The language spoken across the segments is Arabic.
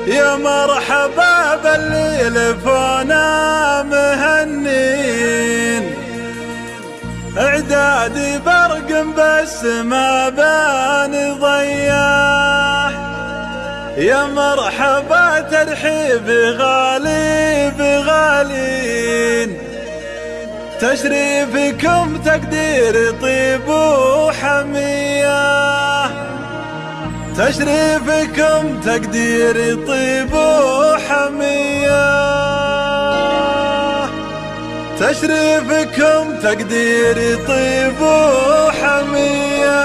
يا مرحبا باللي لفونا مهنين، اعدادي برق بس ما بان ضياه. يا مرحبا ترحيب غالي بغالين، تشريفكم تقدير طيب وحمية، تشريفكم تقدير طيب وحمية، تشريفكم تقدير طيب وحمية.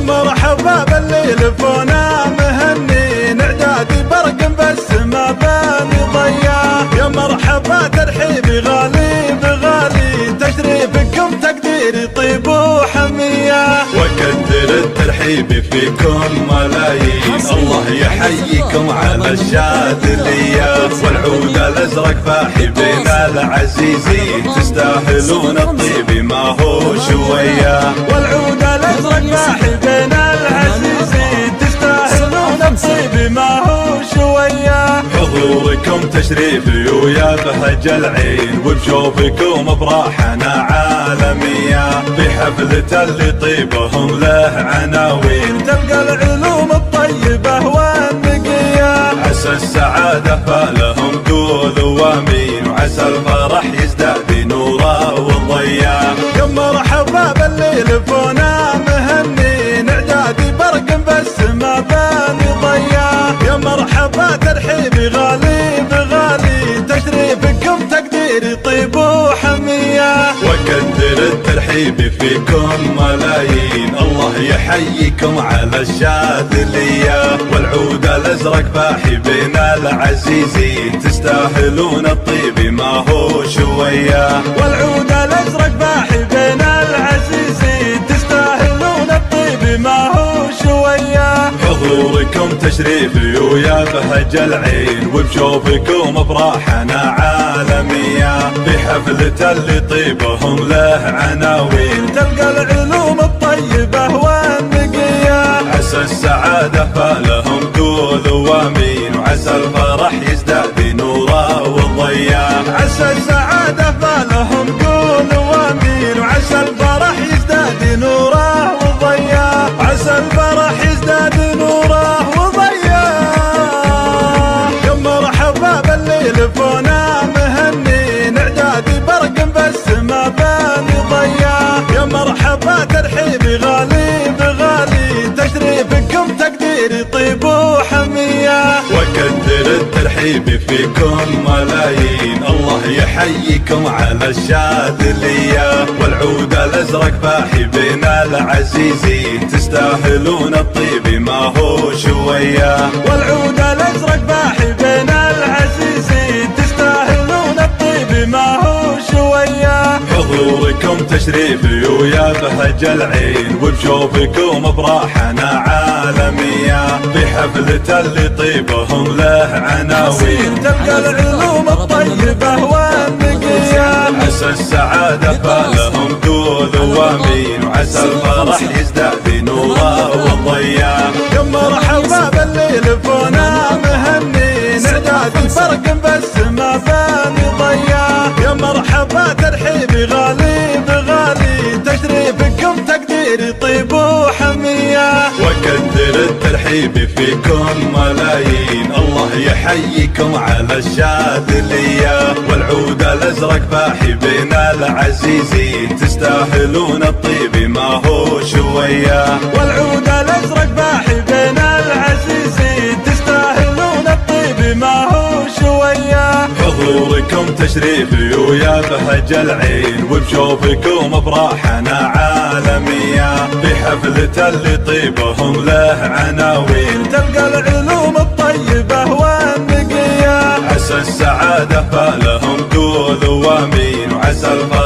مرحبا باللي لفونا مهنين، اعدادي برق بس ما بان ضياه. يا مرحبا ترحيبي غالي بغالي، تشريفكم تقديري طيب وحمية، وكثر الترحيب فيكم ملايين. الله يحييكم على الشاذلية، والعود الازرق فاحي بين العزيزين، تستاهلون الطيب ما هو شوية. والعود الازرق فاحي بين العزيزين، تستاهلون الطيب ما هو شوية. حضوركم تشريفي ويا بهج العين، وبشوفكم براحنا عالمية، في حفلة اللي طيبهم له عناوين، تلقى العلوم الطيبة والنقية. عسى السعادة فالهم قولوا وامين، وعسى الفرح يزداد نوره وضياه. يا مرحبا باللي لفونا مهنين، اعدادي برق بس ما بان ضياه. يا مرحبا ترحيبي غالي بغالي، تشريفكم تقديري طيب وحمية، وكثر الترحيب فيكم ملايين. الله يحييكم على الشاذلية، والعود الازرق فاحي بين العزيزين، تستاهلون الطيب ما هو شوية. والعود الازرق فاحي بين العزيزين، تستاهلون الطيب ما هو شوية. حضوركم تشريفي ويا بهج العين، وبشوفكم براحنا عالمية، في حفلة اللي طيبهم له عناوين، تلقى العلوم الطيبة والنقية. عسى السعادة فالهم قولوا وامين، وعسى الفرح يزداد نوره وضياه. عسى السعادة فالهم قولوا وامين، وعسى الفرح يزداد نوره وضياه. عسى الفرح يزداد نوره وضياه. يا مرحبا باللي لفونا مهنين، اعدادي برق بس ما بان ضياه. يا مرحبا ترحيبي غالي بغالي، تشريفكم تقديري طيب وحمية، وكثر الترحيب فيكم ملايين. الله يحييكم على الشاذلية، والعود الازرق فاحي بين العزيزين، تستاهلون الطيب ما هو شوية. والعود الازرق فاحي بين العزيزين، تستاهلون الطيب ما هو شوية. حضوركم تشريفي ويا بهج العين، وبشوفكم براحنا عالمية، في حفلة اللي طيبهم له عناوين، تلقى العلوم الطيبة والنقية. عسى السعادة فالهم قولوا وامين، وعسى الفرح يزداد نوره وضياه. يا مرحبا باللي لفونا مهنين، اعدادي برق بس ما بان ضياه. يا مرحبا ترحيبي غالي بغالي، تشريفكم تقديري طيب وحمية، وكثر الترحيب فيكم ملايين. الله يحييكم على الشاذلية، والعود الازرق فاحي بين العزيزين، تستاهلون الطيب ما هو شوية. والعود الازرق فاحي بين العزيزين، تستاهلون الطيب ما هو شوية. حضوركم تشريفي ويا بهج العين، وبشوفكم براحنا عالمية، في حفلة اللي طيبهم له عناوين، تلقى العلوم الطيبة والنقية. عسى السعادة فالهم قولوا وامين، وعسى الفرح